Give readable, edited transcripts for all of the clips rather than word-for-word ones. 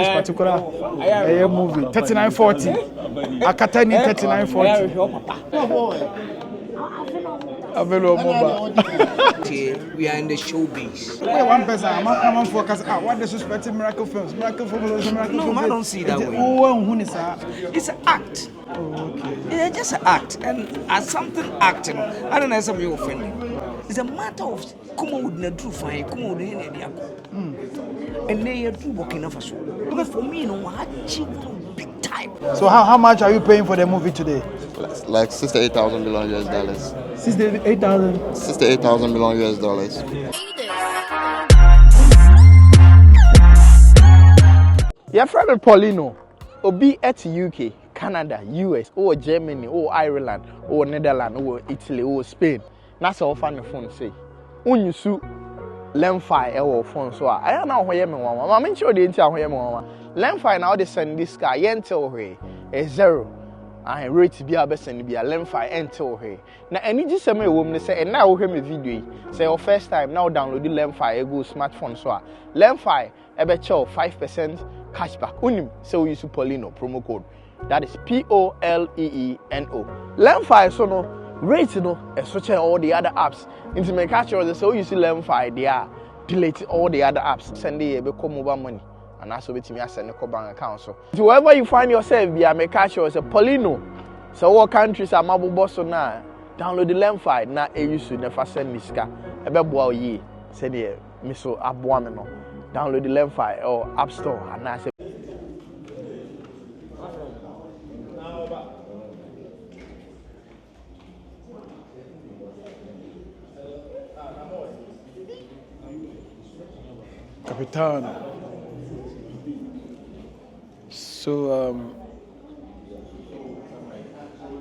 This particular movie 3940. Akatani 3940. We are in the showbiz. One person, I'm focused. What the suspected miracle films? Miracle films. No, I don't see that way. It's an act. Oh, okay. Yeah, just an act. And as something acting, I don't know some you offending. It's a matter of Kumawood na true fine, Kumawood in the and they are two working off us. Because for me, no, I achieve big time. So how much are you paying for the movie today? Like $68,000 million US dollars. 68,000. 68,000 million US dollars. Your friend Paulino, Obi at UK, Canada, US, or Germany, or Ireland, or Netherlands, or Italy, or Spain. That's all fan the phone say. When you sue Lemfi or phone, so I don't know where you are. I'm sure they tell where you are. Lemfi now they send this guy, yentel way, a 0. I rate to be a best and be a Lemfi enter way. Now, any just a woman say, and now hear me video. Say, your first time now download the Lemfi, a good smartphone. So, Lemfi, a better 5% cashback. Unim, so we use Paulino promo code. That is POLEENO. Lemfi, so no. Rate no, and search all the other apps. Into my catch or so you see Lemfi, they are delete all the other apps. Send the become mobile money, and that's what me send the bank account. So wherever you find yourself, be a make catch or a Paulino. So what countries are mobile boss so now? Download the Lemfi. Now you should never send this car. A bebo ye send the miso abuameno. Download the Lemfi or App Store, and I say. Capitan. So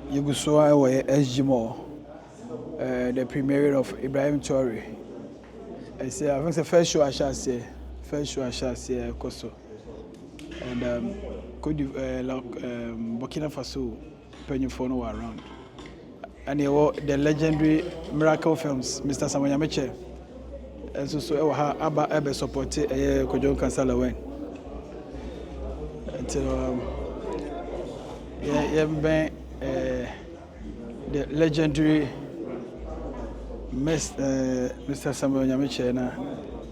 you go so I was SG Mall, the premiere of Ibrahim Traore. I say I think the first show I shall say, Koso, and Burkina Faso, Penyofono around, and the legendary Miracle Films, Mr. Samanyameche. And so Abba Ebe supported a Kojon Lilwin. Until the legendary Mr. Samuel Nyamiche na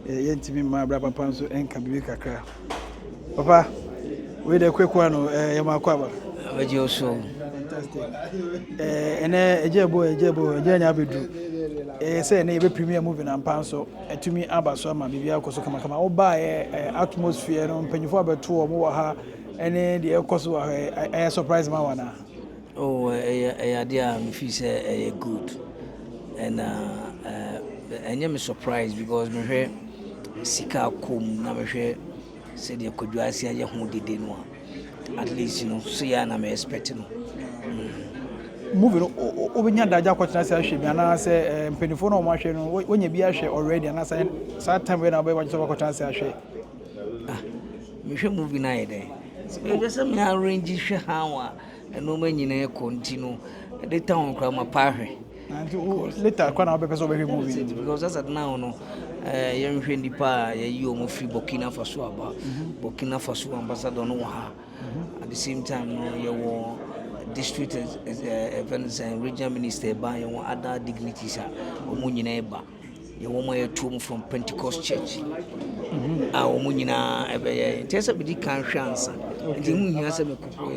yentimi ma bra papa nso enka bibi kakra. Papa, we the quick one yamakwaba. Ajo so. Fantastic. Ene ejebo enya bedu. Say na ebe premier movie na mpan so etumi aba so ama bibia akoso kama wo ba atmosphere no mpanyifo abeto wo mo ha ene de ekoso wa surprise ma wana. Oh, dia me feel say good. And and I'm surprised because me hwe sika kom na me hwe say the kodwasi aye ho dede no at least you know so ya na me expect no. Movie no obenya daja kwatena se ahwe bi ana se mpenifo no mo ahwe no wonya bi ahwe already ana se that time we na be watch kwatena se ahwe me hwe movie na yede e just me arrange hwe hawa no ma nyina e continue the town kra ma pa hwe and later kwa na be person be movie because as at now no yem hwe ndipa ye yi omo free Burkina Faso aba Burkina Faso ambassador no ha at the same time no ye wo district events and regional minister by other dignitaries omunyina eba ye wo moye tom from Pentecost Church omunyina ebe tesa bidi kan hwansa ndi hu hia se mekupo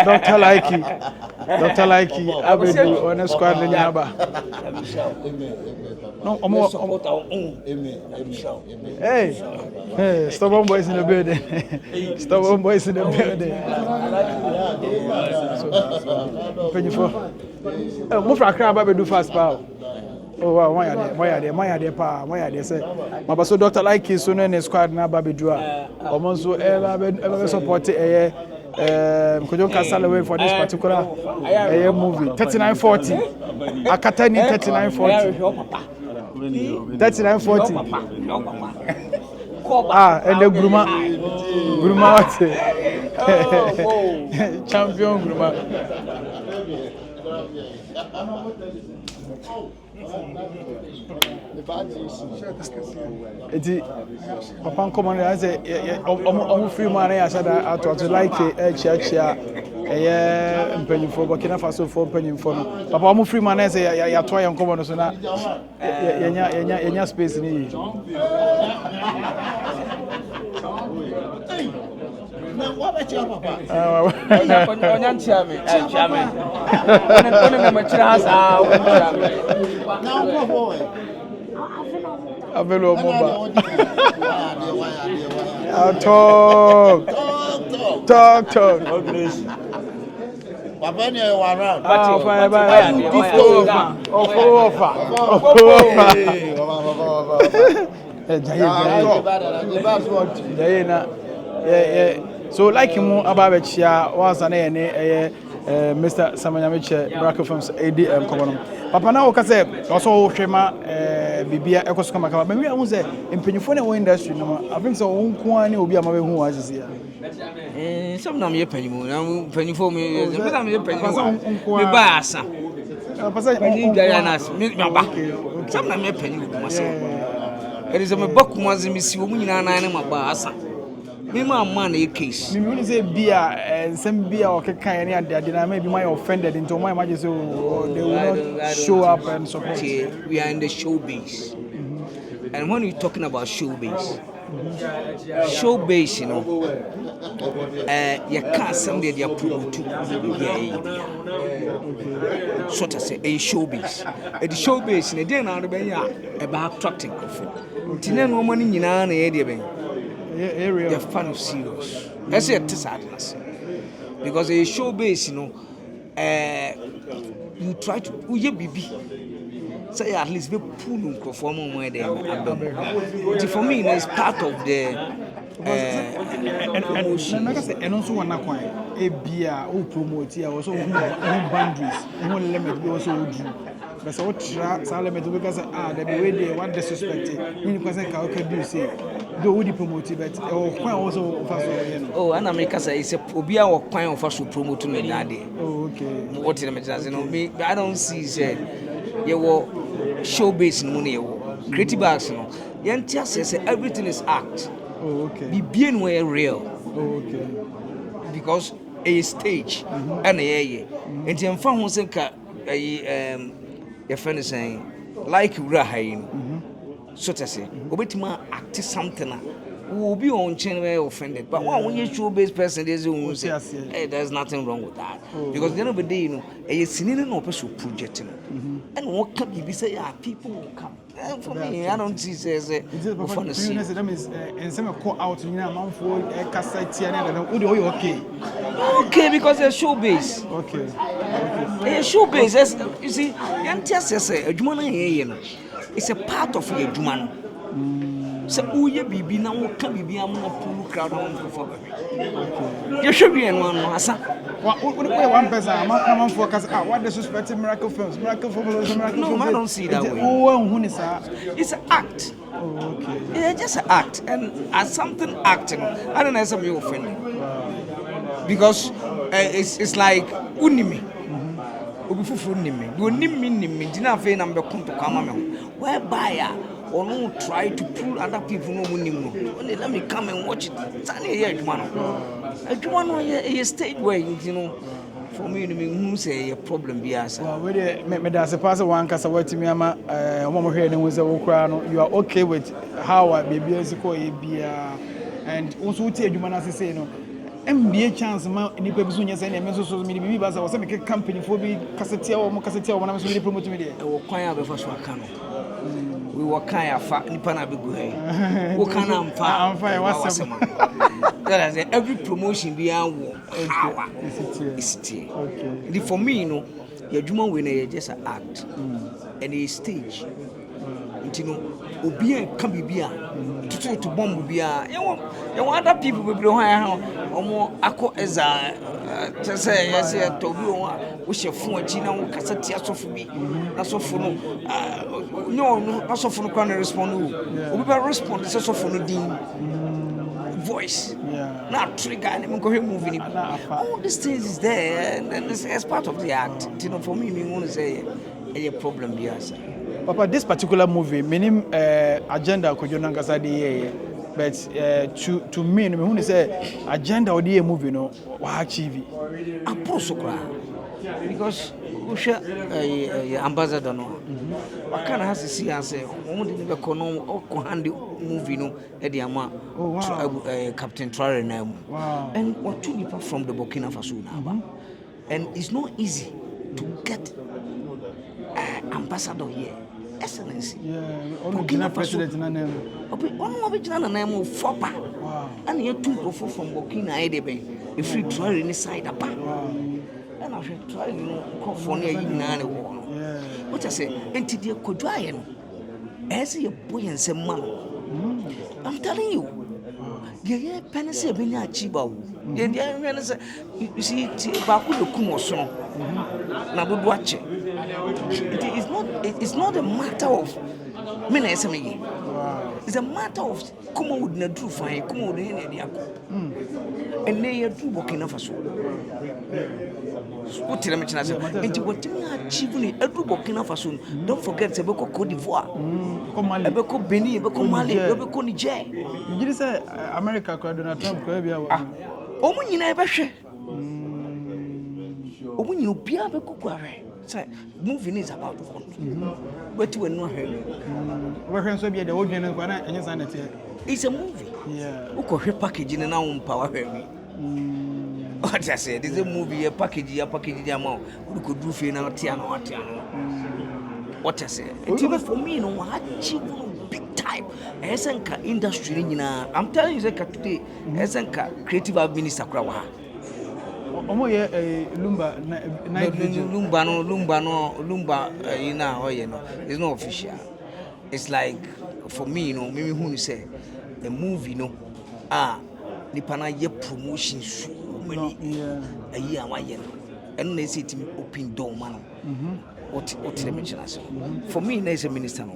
Dr. Laiki abedu on squad le nyaba no omo hey stubborn boys in the building Penifo mo fra kra ba bedu fast power. Oh wow, why are they pa say my so Dr. Laiki so no squad na ba bedu a omo so ever support Kojon Lilwin for this particular movie 3940 Akatani 3940 and the Gruma what champion Gruma Eti papa come on I say omo free man ya shada ato like chia mpanyimfo Burkina Faso for mpanyimfo no papa omo free man say ya to ya nkomo no so na yenya space ni Na what about your papa? Onyan chiame. Chiame. One me machira asa chiame. Now go boy. Avelo bomba. Talk. Papa ni you around. Fire. So like him about chia was an Mr. Samanyamiche Braco from ADM Common. Papa now say also Shema Bibia Ecoscoma. Maybe I was a in industry. I think so. One will be a mother who was here. Some nam ye penny moon, penny for me, I'm your penny. We buy some. Penny Diana's milk my back. Some nam ye penny with myself. It is a book was a miss woman and animal bassa. Me my money case. Me when say beer and some beer or kind and that maybe my offended into my imagine so they will not show up and support. We are in the showbiz. And when you're talking about showbiz, showbiz, you know, you can't somebody they are promoted. So to say, a showbiz. The showbiz, in a day now, about attracting. Tina no money in an area. They're fan of serious. I say it's sadness. Because a showbiz, you know, you try to say at least be pull perform where they are. For me, it's part of the and also one a beer who promote here also boundaries, no limit we also do. But so what element because the way they want disrespect you because can do say do we promote but also oh and America say it's a obia or kwan of us promote me that day. Oh okay. What in the me I don't see say you were showbiz money creative acts no yantia say everything is act. Oh okay. Be being where real. Oh okay. Because a stage and a and in fan who say your friend is saying like Urahain so to say obetima act something will be on channel offended but when you show-based person there's nothing wrong with that because at the end of the day you know a senior no person project and what can be say people will come for me I don't see says fun see that means and some call out you know man for cassette and okay because they're show-based okay a show-based you see yantia say adwuma na ye no it's a part of your adwuma so uye bibi na wo ka bibi am na pull crowd on for baby you should be in one asa one person am for cause what disrespect miracle films no I don't see that way it's an act okay it's just an act and as something acting I don't know some you offended because it's like unimi obi fufu nimi do nimi dina fe na mbe konto kama me whereby or no try to pull other people no money only let me come and watch it tani here adwuma no a stage where you know for me who say a problem be answer well me da se pass one kasa watimi ama omo hwe ne wose wo kra no you are okay with how baby asiko e bia and also uti adwuma na say no MBA chance ma nipa biso nya say na me so me bibi ba say wo say me company for bi kasetia wo na so me promote me there e wo kwan abefa so aka no we were kind of nipa na be go here wo kan amfa e wasema that is every promotion be an power is it okay for me you know your adwuma we na just an act and a stage you know obi an ka bibia to bomb bibia you want other people be ho omo akọ eza tese yes to bi won wo hyefu achi na wo kasati asofo bi na sofo no no asofo no kan respond obi ba respond se sofo no din voice not trigger and go moving all these things is there and it's part of the act you know for me want to say a problem yes Papa, this particular movie, minim agenda kojo nankasa de but to me, me who say agenda of the movie no wa achieve. Aprosokra. Because Usha ambassador no. Wakana has to see and say, "Omo de be kono o hand movie no e de ama Captain Traore na mu." And what two people from the Burkina Faso now. And it's not easy to get ambassador here. Excellency. Yeah, Burkina president na name. One of which na name of Fopa. Wow. And you two go from Burkina Edebe. If you try inside apa. And I should try for near you na one. What I say, enti dia kodwaye no. Ese ye boy and say man. I'm telling you. Ye pen say be na achieve o. Ye say you see ba ku de kum oso no. Na dodo ache. It's not a matter of me na ese me. It's a matter of Kumawood na dru fine, Kumawood na dey akọ. And na ye dru Burkina Faso. What tell me china say, enti what me achieve ni dru Burkina Faso. Don't forget say be ko Cote d'Ivoire. Be ko Benin, be ko Mali, be ko Niger. You just say America ko Donald Trump ko bia wo. Omo nyina e be hwe. Omo nyina obia be ko kware. Say movie is about fun. But we know her. We so be the old gen kwa na enye sanity. It's a movie. Yeah. Uko hwe package na on power her. What I said, this a movie, a package the amount. We could do for now, Tiano. What I said, even for me, no, I achieve big time. SNK industry, I'm telling you, today, SNK creative minister Krawa. Omo ye Lumba you know, it's not official. It's like for me, maybe who say a movie, Nipana ye promotion so many a year, and they say to me open door man. What they mention as for me, there's a minister no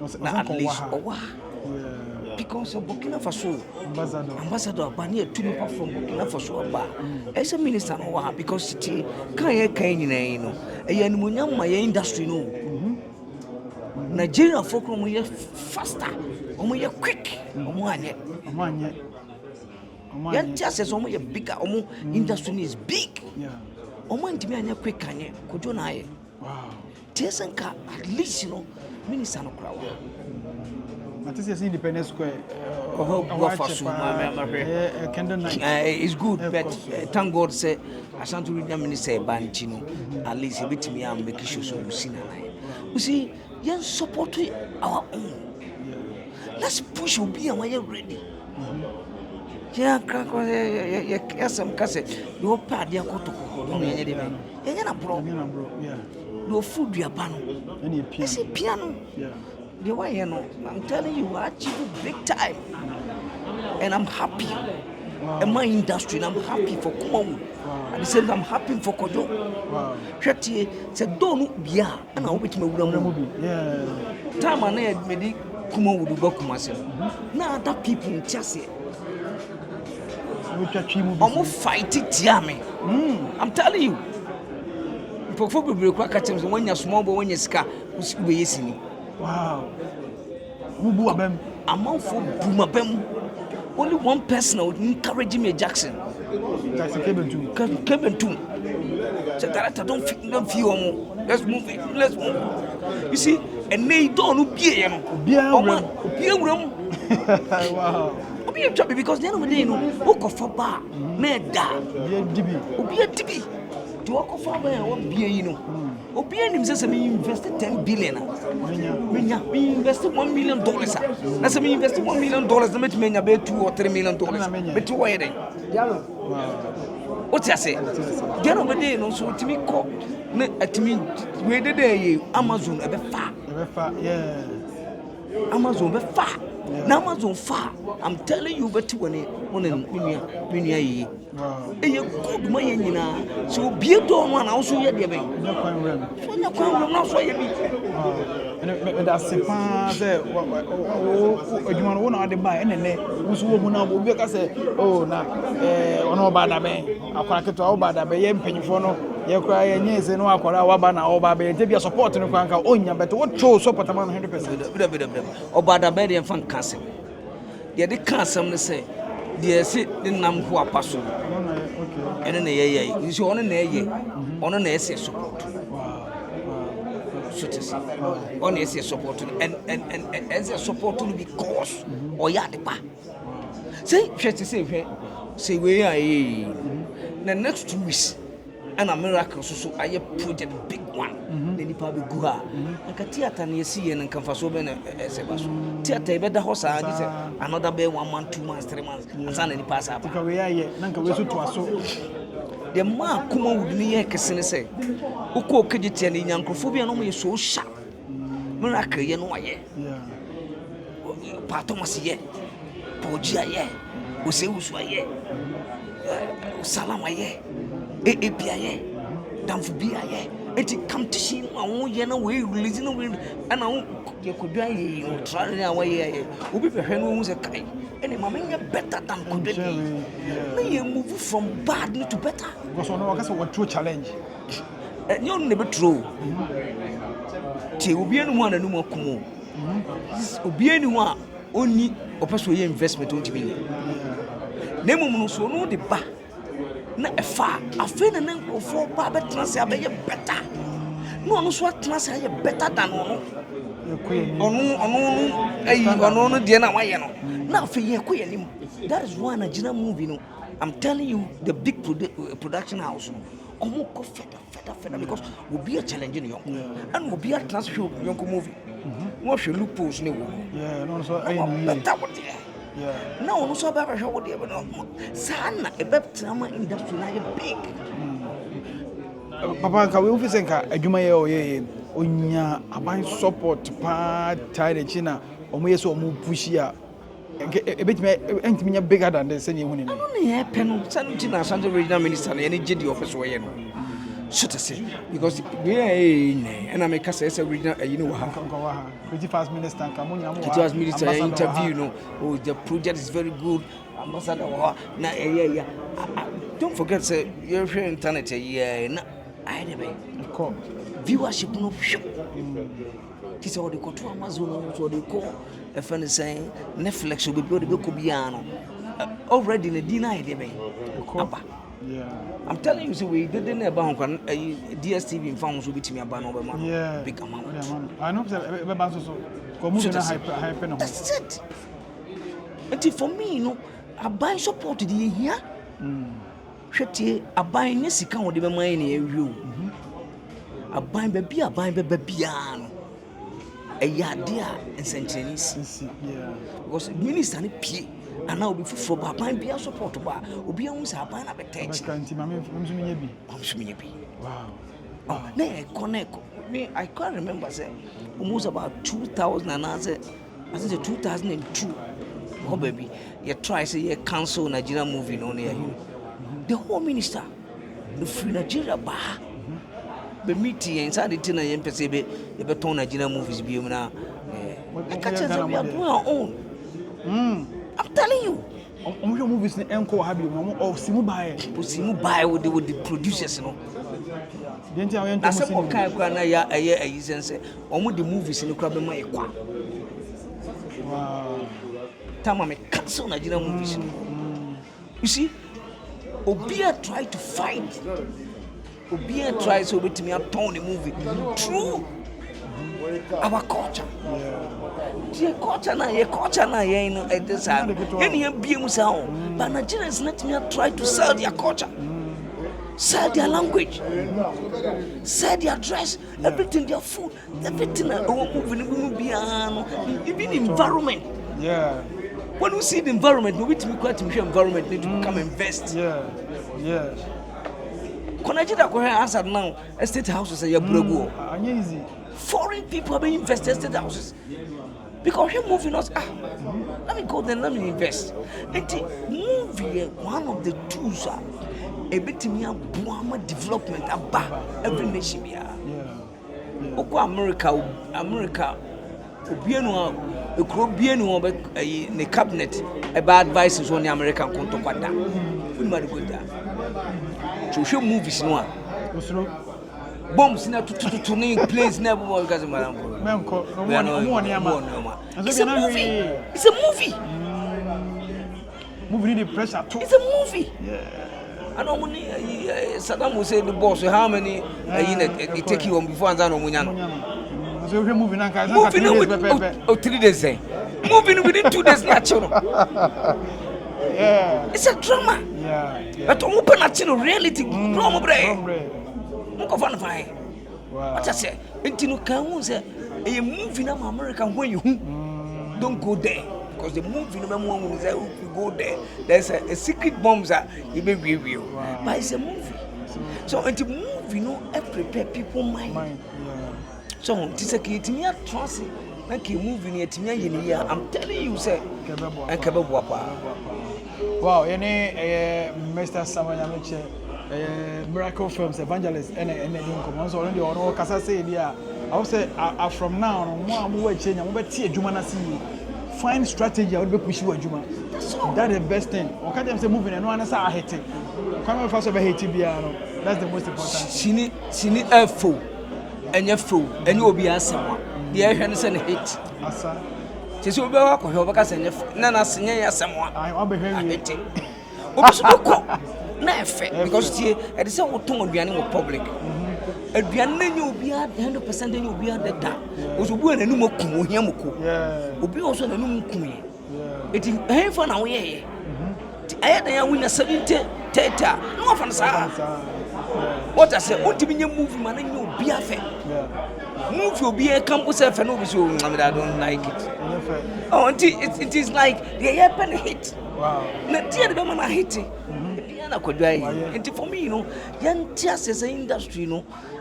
at least because of Burkina Faso ambassador Bani two people from Burkina Faso as a minister no because it can you know a industry no Nigeria folk faster quick just as bigger industry is big quick wow at least minister no crowd. Independence Square. It's good, but thank God say I shan't read them minister Banchino. At least a bit me and make sure so you see now. You see, you support our own. Let's push be and we're ready. Yeah, some cassette. Your pad, your koto, bro. Your food, your piano. Piano. The way I'm telling you, I achieved big time, and I'm happy. In my industry, and I'm happy for Kumawood. At the same time, I'm happy for Kojo. Shati said, "Don't be here," and I hope me movie. Time I made Kumawood go Kumasi. Now other people in Chelsea. Almost fight it, Yami. I'm telling you. Before we break, when you're small, but when you're scar, we see. Wow. Among for Bumabem, only one person would encourage me, Jackson. Jackson came to. So that I don't feel more. Let's move it. You see, and they don't be a room. Wow. Be a job because then we didn't walk off a bar. Meda. Be a DB. To walk off a bar, Obian himself invested 10 billion. We invested $1 million. That's me invested $1 million. The make me about $2 or $3 million. But to why then? What's I say? Get over there, no. So to me, to me, where did they Amazon a bit far? Yeah. Amazon be far. Now Amazon far. I'm telling you, but when you good money, so be a door one also. You're the and that's the part that you want to buy, and then who's woman will be say, oh, now, on all bad, I quite all bad, I pay for no. ye kra ye nyese no akwara waba na oba be nte bia support no kwanka onya but what show support man 100%. Obada be dey fan cancel. Ye dey cancel no say dey say dey nam ho apaso. Okay. Ene na ye you see ono na ye. Ono na ese support. On is support and as a support because or yadipa. Say we are the next 2 weeks and a miracle so I project big one. Then the public go and theater near see and come for so many theater better horse another bay 1 month, 2 months, 3 months and suddenly any pass up. We are here, Nanka we so. The man Kumawood near Cassini say, Uko Kajit and Yankophobia no me so sharp. Miracle, you know, yeah. Patomas, yeah. Pogia, yeah. Useus, yeah. Salama, yeah. Epia, yeah. Damphobia, yeah. And it come to see my own yen away, releasing away, and I could die trying away. Who be the hen was a kind. And the mamma better than could be. May move from bad to better. Because one of us what true challenge. And you're never true. Ti obi enu one anu makumo. Obi enu one only opeso ye investment on tibi. Na mum no so no de ba. Na efa afa na nkofo ba betrase abeye better. No no so atrase aye better than ono. Ono de na waye no. Na afa ye koye nim. That is one Nigerian movie no. I'm telling you the big production house no. Omo ko feda because we be a challenging young and we be a transfer young movie. What should look post no. Yeah, no so I yeah. Now no so baba show dey no. Sana e be drama industry na big. Papa ka we office nka adwuma ye oye onya aban support pa tire china omo yeso omo push ya entimi bigger than this any one. No na pen santi na Central Regional Minister na any GD office we no. Should I say because we are and I make us a regional you know how pretty fast minister kamunya mo. It was minister interview no. Oh the project is very good. Ambassador na yeah. Don't forget say you're internet yeah na I dey viewership no. This is what they call to Amazon, so they call a friend saying Netflix will be built to Biano. Already in the deny they yeah. I'm telling you, so we didn't about DSTV in farms will be to me about no big amount. I know that's it. And for me, you know, I buy support the here. I buy Nessica or the money you. I buy baby, a yadia and Saint-Denis. Because minister ni pie and now be for Papa and be a support to bar. Obi owns a ban of attention. Wow. Me, I can't remember saying almost about 2000 and I think 2002. Oh baby, you try say you cancel Nigerian movie on here. The whole minister, the free Nigeria bar. The meeting inside the tina yen pesebe the beton Nigerian movies be na I catch us we are doing our own. I'm telling you. Your movies ne enko have you or simu buy with the producers no. I said what kind of na ya aye sense omo the movies no kra be ma ekwa. Wow. Tama me cancel Nigerian movies. You see, Obia tried to fight. Obia tries to beat me a Tony movie through our culture. The culture na you know at this time. Any BM sound, but Nigerians let me try to sell their culture, sell their language, sell their dress, everything, their food, everything. Even environment. Yeah. When we see the environment, we need to be quite environment need to come invest. Yeah. Nigeria go answer now. Estate houses are your blogo. Easy. Foreign people have been invested in estate houses because you're moving us. Let me go there. Let me invest. And the movie, one of the tools, a bit me a Buama development about every nation. Yeah. America. A Caribbean the cabinet about advices on the American contoquada. We might go there. So show movies no Usro. Bombs in a to planes never was as a man. It's a movie. It's a movie. Movie need the pressure too. It's a movie. Yeah. I know money. Saddam was saying the boss. How many it take you on before and then So we moving now. Moving 3 days. Moving within 2 days. Natural. Yeah. It's a drama. Yeah. But open natural reality. Drama, bre. Wow. What I say? Until you can say a movie in America when you don't go there. Because the movie number one is that you go there. There's a secret bomb that you may review. Wow. But it's a movie. So until movie, prepare people mind. Yeah. So this is a me trust. Like you movie it me I'm telling you, say wow, Mr. Samanya Miracle Films evangelist and doing come so only on kasa say dia I will say from now on mo change mo be tie adwuma na see find strategy I would be push you adwuma that's the best thing o ka dem say moving no an say ahete kwame fa so be hate bia no that's the most important sini efo enye obi asem de ehwe no say na hate asa tese obi wa ko hwe oba ka say na na senye asem ai obi hwe obi so ko na effect because it is what ton aduane wo public aduane na nya obi 100% nya obi adeda oso bu na num akum ohia moko obi oso na num kum eti henfa na wo ye ti ayada ya wina 70 teta no afa na sa what I say ontimi nya movie man nya obi afa movie obi e campus afa no obi so I don't like it oh it is like the happen hit wow na tie de be man hit na kodwai enti for me yantia say industry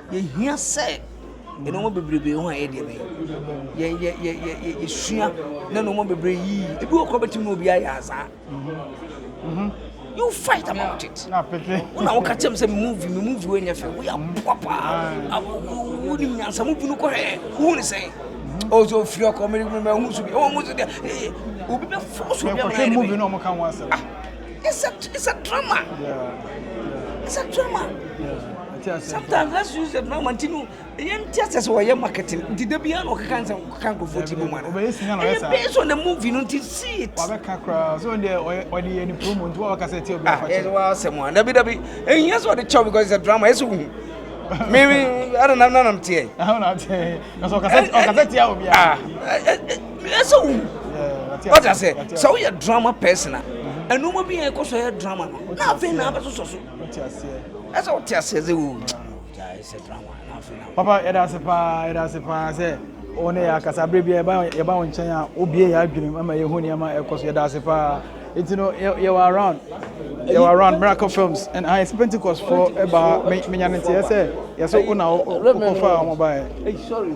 ye hia say mo bebrebe ho aye de be ye sua na no mo bebre yi ebi okọ beti mo obi aye asa you fight about it na peke una wo ka chem say movie we nya fe we papa wo ni nyansa movie no ko he wo ni say ozo free okọ me hu so bi o mo so de obi be force obi am movie no mo kan wa say it's a drama. Yeah. It's a drama. Yeah. Sometimes let's use the drama until you just why marketing. Did they be on or can't go for Tibuman? Based on the movie, you to see it. So there or the any promo to our cassette. Yes, well, someone. And here's what the job because it's a drama. It's maybe I don't know. I'm telling. I don't know. That's what cassette. Yes, what I say. So you're a drama person. And no more being a cause of drama. Nothing now, so. That's what I say. It's a drama. Papa, it has a pass. Only a Casabribia about in China, Obi, I dream, and my Huniama, cause it has a pa. It's you are around. You are around Miracle Films, and I spent it cost for about Minyanity. I say, yes, so now, mobile. Sorry.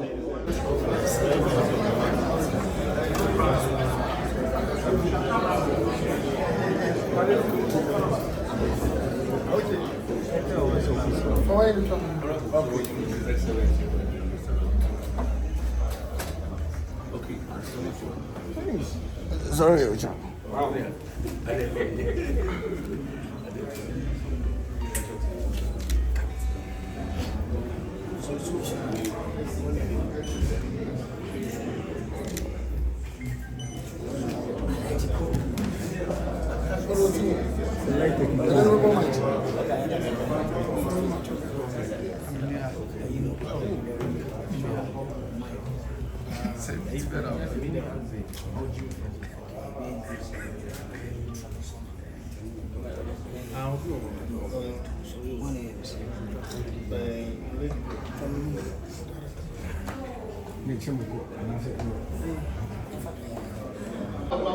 Sorry, Ocha.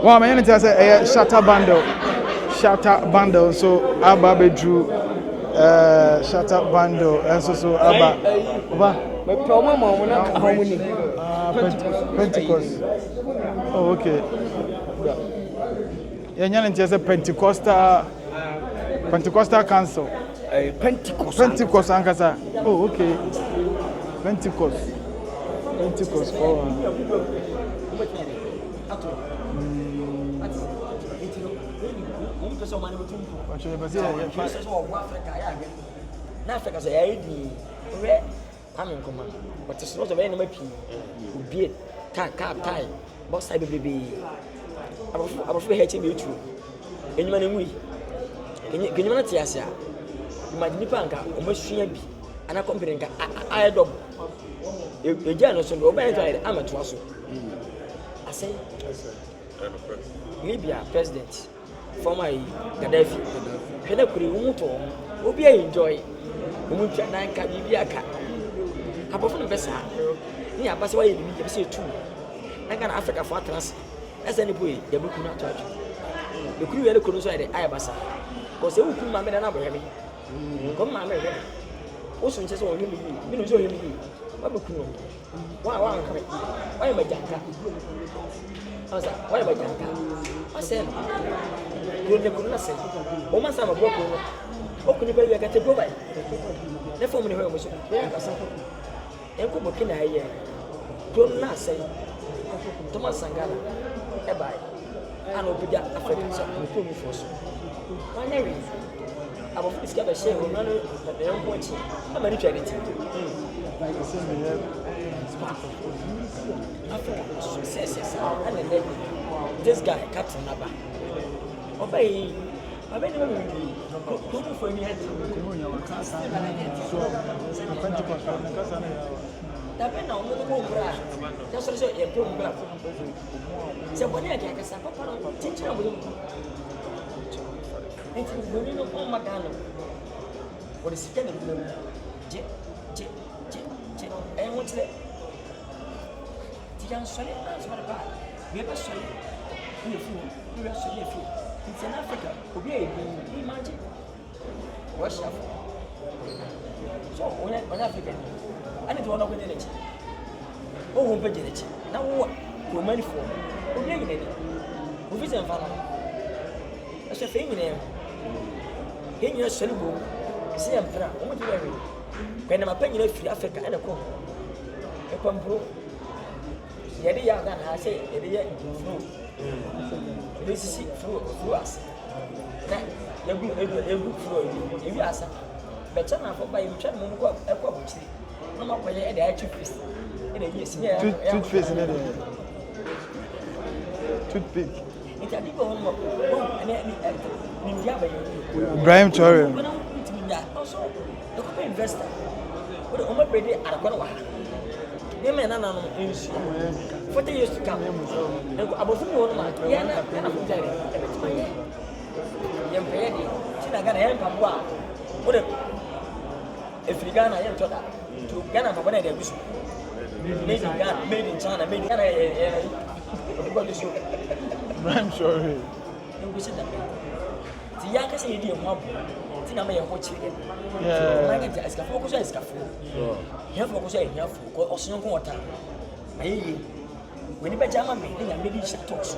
Well, my unit has a shutter bundle, so Abba drew shutter bundle, and so Abba. Pentecost. Oh, okay. Yeah, unit has a Pentecostal council. Pentecost, Ankasa. Oh, okay. Pentecost. Oh. na Africa so ya di we amen koma but so so be na mapi obie tie boss side baby abafu he che me tu enyuma na ngui genyuma na tiasia imagine panka o masua bi ana company nka aye dom eja no so do oba ento aye amato aso ase Libya president former Gaddafi hena kuri umuto obi enjoy umutu na nka bibia aka abofo no besa ni abase waye bi bese tu nka na Africa for trans ese ni boy ya buku na to ajo ekuru yele kono so aye aye basa ko se ukuru ma me na boye me ko ma me he o so nche so o himi bi no so himi ba buku no wa nka me waye majanka asa waye majanka ase yo ne kono na se o ma sama boko no o kuni ba ya gate gobai ne fo mu ne ho mo so ya ka sa enko bokina aye to na se Thomas Sangala e bai ana obidia Africa so ko mu fo so wanya wi abo iska ba she ho no no enko chi ama ni twade ti Africa success and then this guy Captain Naba obey abeni mo ko mo fo ni head ko nya wa kasa so Pentecost na kasa na dabe na omo ko bra ya so so e pro bra se boni ya kasa papa no tinchira mo enti boni no ko magano o de sikene no je e mo tire ti yan so le so ba we ba so le ni fu we ba so le fu in Africa obi e bi imagine Russia so on Africa ani to ona ko de lechi o wo pe de lechi na wo ko mani fo o ye ni de o fi se mfana a se fe ni ne he ni so ni bo se ya mpra o mo ti we ko na ma pa ni na firi Africa ene ko e ko mpro ye de ya ga na se ye de ye fru e si fru as na egu fru e wi asa be cha na fo ba yi twa mo ko e ko buchiri no ma ko ye e de toothpaste e de yes me toothpaste ne de toothpick ita di ko mo ni dia ba yi Ibrahim Traore also the co investor what o ma pede arakwa wa ye me na no insu 40 years to come and abofu mi won ma ye na ko jare e be tuma ye ye mpeye di ti na Ghana ye mpapo a o de Africana ye ntoda to Ghana ma bona de agusu made in Ghana made in China made in Ghana everybody show I'm sorry ngo se da ti ya ka se ye di mo abo ti na ma ye ho chire yeah ma ga iska fo ko so iska fo ye fo ko so ye fo ko osun ko wota ayi weni be jama me ni ya me di Shoutouts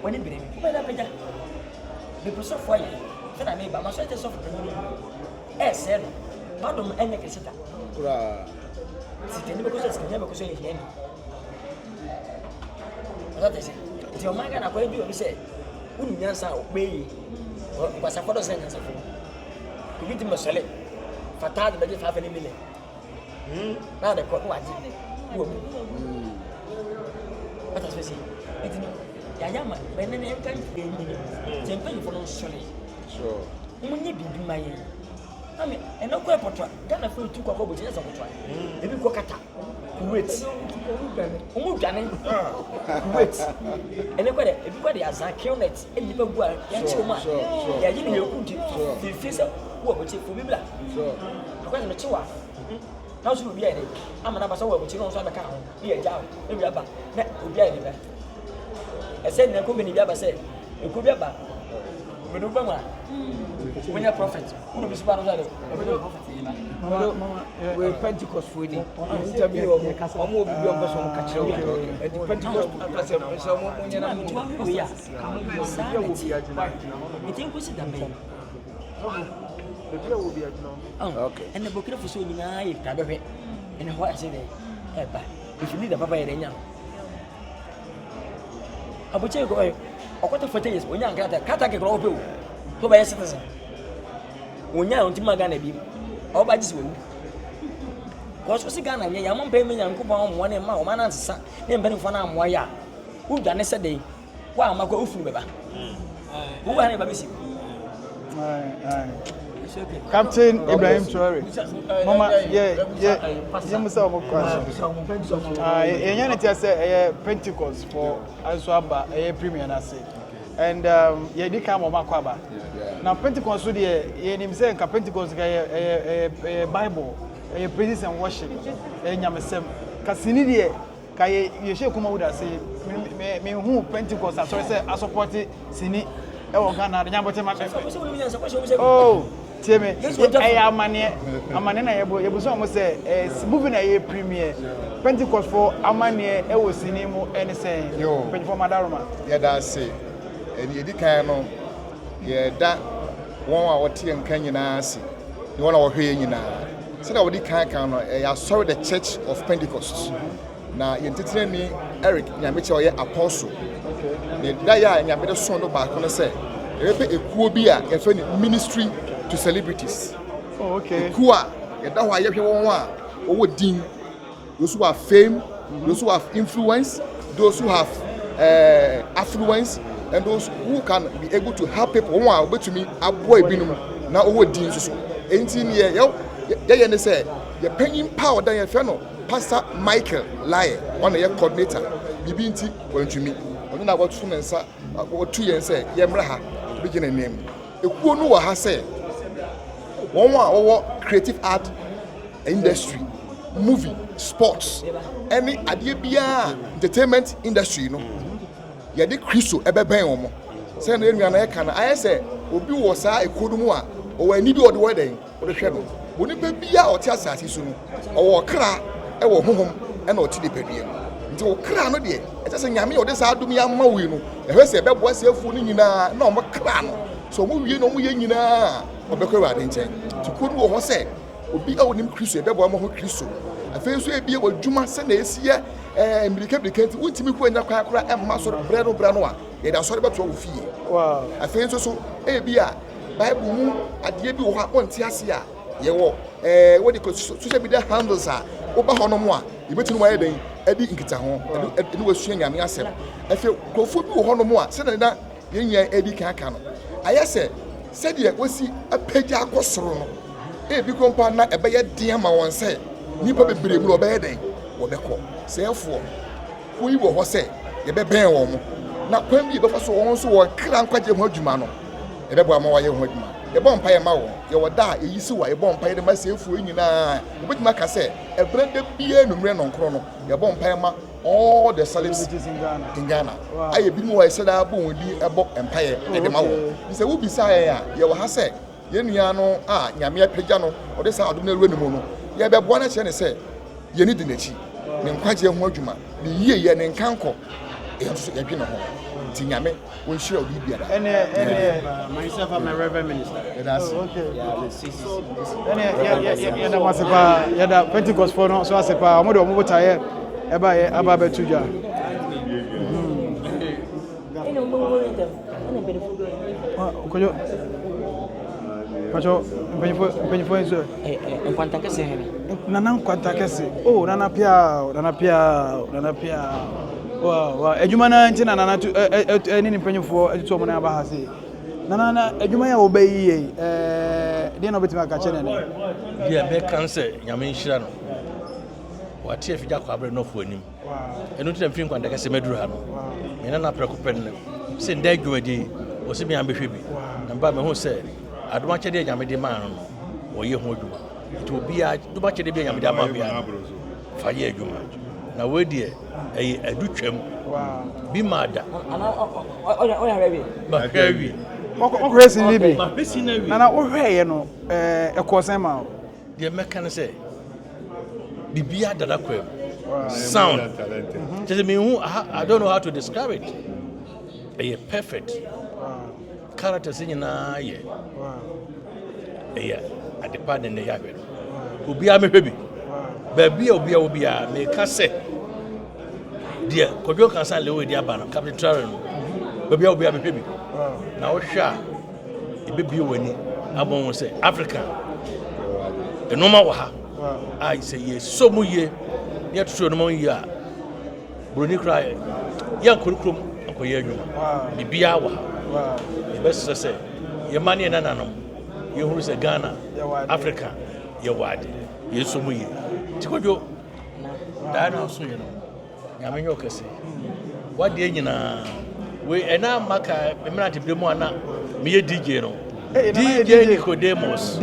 weni bere mi ko da beja be proso fo ye fe na me ba ma so te so fo e se no badom enye kesita Kura. Siteni be ko so siteni be ko so ye hen ata te se ti o ma ga na ko bi o bi se unu nyansa o pe yi ko sa fodo se nyansa fo ko bi ti mo sele fatade be je fa fe ni mile na de ko wa ji wo ata se se eti no ya yama be ne ne kan de ni tempe ni fo no sole Sure. munye bibi maye ami eno ko epotwa Ghana fe tu kwa ko boje za kotwa ebi ko kata Kuwait umu dwane Kuwait ene ko de ebi ko de azan kilnet eni ba gu a ya chi ma ya yi ni yeku di fi se wo boje fo bibla ko ne chi wa na so obi ene ama na ba so wo boje no so abeka ho ni ya jawo e wi aba na obi ene ba ese ne ko be ni bi aba se e ko bi aba me do ba ma when you're prophet, who do you speak about? We Pentecost for the interview of Kumawood beyond the song catch you. And the Pentecost okay. And the book of so in I and what I say there. If you need a papa, I will tell you, or what for days when you got a catacomb. Who by a citizen? When you don't Magana be all by this way. Because we got a young payment and coupon one and my man and son, then Benny Fana Moya. Who done yesterday? Why am I going to Baba? Who are never missing? Captain Ibrahim Traore. Mama, you must have a question. I say Pentecost for Aswaba, a premium asset. And you come on Makwaba. Now, Pentecost, you say Pentecost, a Bible, a praise and worship, and Yamasem. Cassini, you should come out say, me who Pentecost, as I support it, Sini, Ghana, the Yamate. Oh. Timmy, I am Amania, you was almost say, moving a premiere. Pentecost for Amania, I was in him and saying, yo, for Madarama. Yeah, that's it. And you can't know, yeah, that 1 hour tea and canyon ass. You want our hearing now. So that we can't count. I saw the Church of Pentecost. Now, you entertain me, Eric, Yamicho, apostle. Okay. That year, and Yamida son of back on the say, a cool beer, a ministry to celebrities. Oh, okay. Kua, that's why you want over dean. Those who have fame, those who have influence, those who have affluence, and those who can be able to help people. One, but to me, a boy binum now over dean. So, 18 years, they say you're paying power than your fellow. Pastor Michael Lai, one of your coordinator, Bibinti, going to me. I don't know what 2 years say, Yamraha, beginning name. A Kuno has said. One creative art industry, movie, sports, any idea entertainment industry, you know. You did Christo ebe omo. Say na enu na can I say obi wo sa ekodumu a o wa ni bi o de wedding o de hwe no. Boni pe bia o ti asase so no. O wo kra e wo honhom e na o ti de pedue. Nti o kra no de e say nyame o de sa adum ya ma wi no. E hwe say be bo asefu ni nyina na o mo kra no. So mo wie no mo ye nyina obekwa ade nchen to kodu wo ho se obi a wonim Kristo ebebo ma ho Kristo afen so ebie wadwuma se na esie America nti wontimi ko anya kwa akora emma so bre no a ye da so beto wo fie wow afen so ebia Bible mu ade bi wo ha onti ase a ye wo what the social media handles a wo ba ho no mo a yebetinu ma ye den adi nkita ho edi wasua nyame asem afen krofo bi wo ho no mo a se na ye nya edi kan aka no ayese said ye wosi apagya akosoro no e bi kompa na ebe ye den ma won se nipa bebre mu obe ye den wo beko sefo fu yi wo ho se ye be ben wo mo na kwam bi be fa so won so wo kra nkwaje ho adwuma no e be bo ama wa ye ho adwuma ye bo mpa ye ma wo ye wo da e yisi wa ye bo mpa ye de ma sefo nyina e betima ka se e brande bia numre no nkro no ye bo mpa ye ma all the celebrities in Ghana. Wow. I be more said I will be a book empire at the Mawo. He said, "Who be say, you will have said, Yeniano, Yamia Pejano, or this out of the Renamono. You have a bonnet and say, you need the Nechi, Nenquaja Mojuma, the year and Encanco, and Pino. Tinyame, we shall be there. And myself, I'm a Reverend Minister. That's okay. Yeah, that was a Pentecost for no, so I say, I'm going to tire. Aba betuja. Kojo. Pacho, penifo enso. Nkwanta kese hene. Nana nkwanta kese. Oh, nana pia. Wa ejuma na ntina nana tu nini penifo etuto mo na aba ha se. Nana ejuma ya obeyi de na obetima ka chene ne. Dia be cancer nyame nhira no. Wati afija kwa abre no fo anim. Enu ti mfin kwanda kase meduru ha no. Me na preko pen ne. Se ndai dwadi o se me ambehwe bi. Na ba me ho se adoma chede nyame de man no. Wo ye ho adwuma. To bia adoma chede bia nyame de ama bia. Fa ye adwuma. Na we die adutwam. Bi mada. Oya rebi. Ba rebi. Okresi ni bi. Na wo hweye no ekosen ma. De meka ne se Bibia dada kwem. Sound. Just me who I don't know how to describe it. A perfect. Character singing na ye. Yeah. At the part in the yard. Ubia me baby. Baby obia me ka say. Dear, Kojo kan san lewe dia ba no Captain Traore no. Baby obia me baby. Na wo hwa e baby wani abon wo say Africa. enoma wa ha I say yes so mu ye ye to enoma ye broni kra ye nkurukrum akoye adwuma bibia wa ha the best say ye mane na nanom ye huru se Ghana Africa ye wade ye so mu ye tikodwo da na so ye no nyamenyo kase wade nyina we ena maka emirate bremu ana me ye DJ no DJ Nicodemus.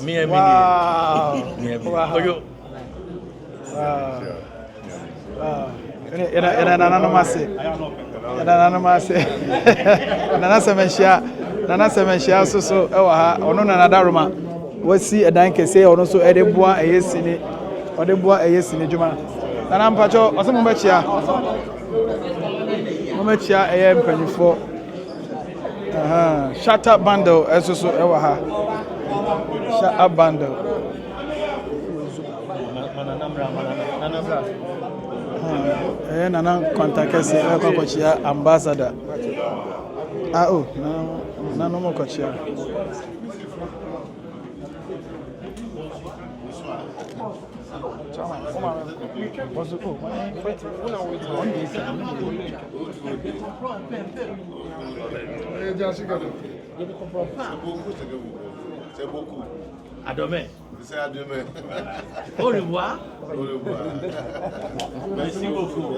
Me and wow. Wow. Nana Semeshia so ewa ono na nadaroma wasi edan kese ono so edeboa eyesini odeboa eyesini djuma nana mpacho osemo mechia eye mpanyifo Shoutout bundle eso ewa ha Shoutout bundle nana contact kese kwa kochia ambassador na no mo kochia C'est beaucoup. À demain. C'est à demain. Au revoir. Au revoir. Merci beaucoup.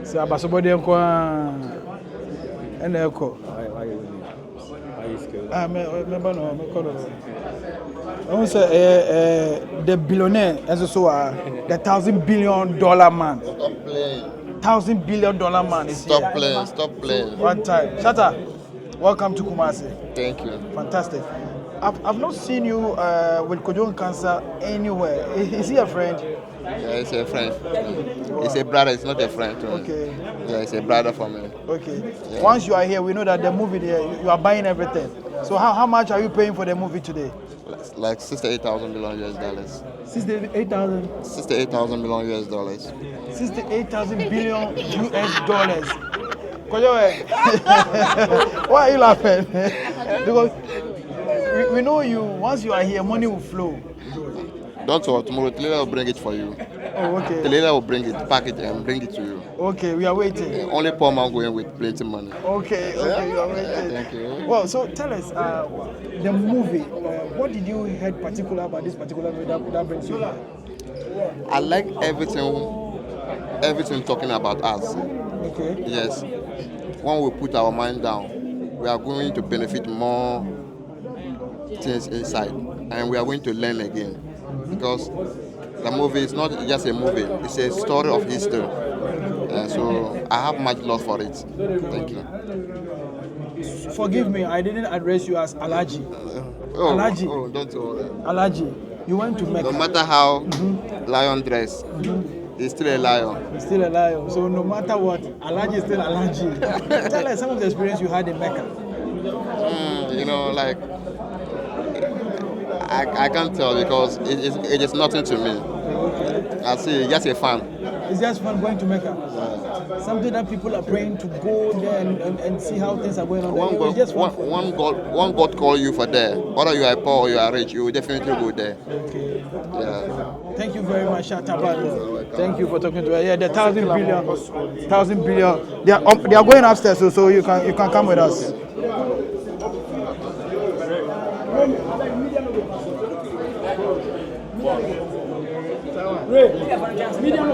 Si abasobode enko ena eko me bano me kono on say the billionaire as so the $1,000 billion man. Stop playing. $1,000 billion man is Stop here. playing. Stop playing. One time. Shata, welcome to Kumasi. Thank you. Fantastic. I've not seen you with Kojon cancer anywhere. Is he a friend? Yeah, he's a friend. He's a brother. It's not a friend. Okay. Yeah, he's a brother for me. Okay. Yeah. Once you are here, we know that the movie there, you are buying everything. So how much are you paying for the movie today? Like $68,000 million. 68,000. $68,000 million. $68,000 billion US. Kojo, why are you laughing? Because we know you. Once you are here, money will flow. Don't worry, tomorrow Taylor will bring it for you. Oh, okay. Taylor will bring it, pack it, and bring it to you. Okay, we are waiting. Only poor man going with plenty money. Okay, you are waiting. Thank you. Well, so tell us, the movie, what did you heard particular about this particular movie that brings you here? I like everything talking about us. Okay. Yes. When we put our mind down, we are going to benefit more things inside, and we are going to learn again. Because the movie is not just a movie, it's a story of history. So I have much love for it. Thank you. Forgive me, I didn't address you as Alaji. Alaji. Oh, don't worry. Alaji, you went to Mecca. No matter how lion dress, he's still a lion. He's still a lion. So no matter what, Alaji is still Alaji. Tell us some of the experience you had in Mecca. Like I can't tell because it is nothing to me. Okay. I see, just a fun. It's just fun going to Mecca. Something that people are praying to go there and see how things are going on. One God call you for there. Whether you are poor or you are rich, you will definitely go there. Okay. Yeah. Thank you very much, Shatabado. Thank you for talking to us. Yeah, the $1,000 billion. They are going upstairs, so you can come with us. Medium